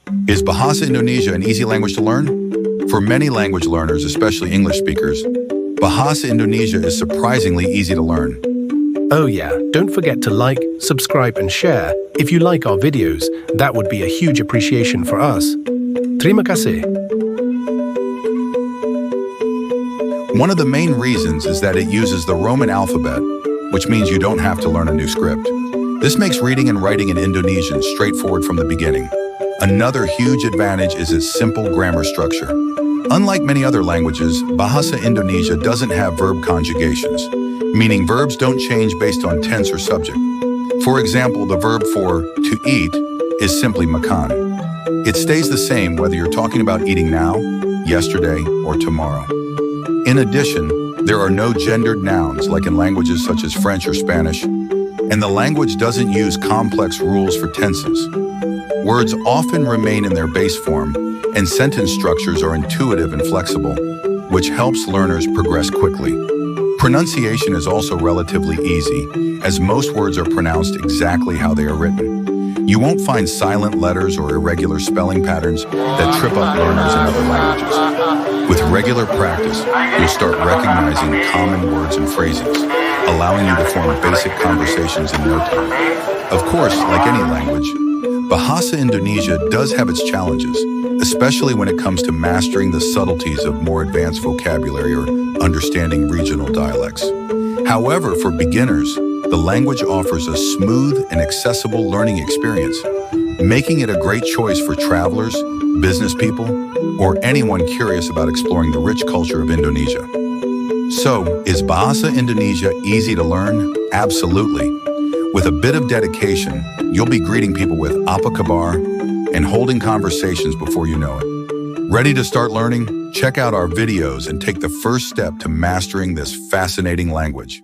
Is Bahasa Indonesia an easy language to learn? For many language learners, especially English speakers, Bahasa Indonesia is surprisingly easy to learn. Oh yeah, don't forget to like, subscribe and share. If you like our videos, that would be a huge appreciation for us. Terima kasih. One of the main reasons is that it uses the Roman alphabet, which means you don't have to learn a new script. This makes reading and writing in Indonesian straightforward from the beginning. Another huge advantage is its simple grammar structure. Unlike many other languages, Bahasa Indonesia doesn't have verb conjugations, meaning verbs don't change based on tense or subject. For example, the verb for to eat is simply makan. It stays the same whether you're talking about eating now, yesterday, or tomorrow. In addition, there are no gendered nouns like in languages such as French or Spanish, and the language doesn't use complex rules for tenses. Words often remain in their base form, and sentence structures are intuitive and flexible, which helps learners progress quickly. Pronunciation is also relatively easy, as most words are pronounced exactly how they are written. You won't find silent letters or irregular spelling patterns that trip up learners in other languages. With regular practice, you'll start recognizing common words and phrases, allowing you to form basic conversations in no time. Of course, like any language, Bahasa Indonesia does have its challenges, especially when it comes to mastering the subtleties of more advanced vocabulary or understanding regional dialects. However, for beginners, the language offers a smooth and accessible learning experience, making it a great choice for travelers, business people, or anyone curious about exploring the rich culture of Indonesia. So, is Bahasa Indonesia easy to learn? Absolutely. With a bit of dedication, you'll be greeting people with apa kabar and holding conversations before you know it. Ready to start learning? Check out our videos and take the first step to mastering this fascinating language.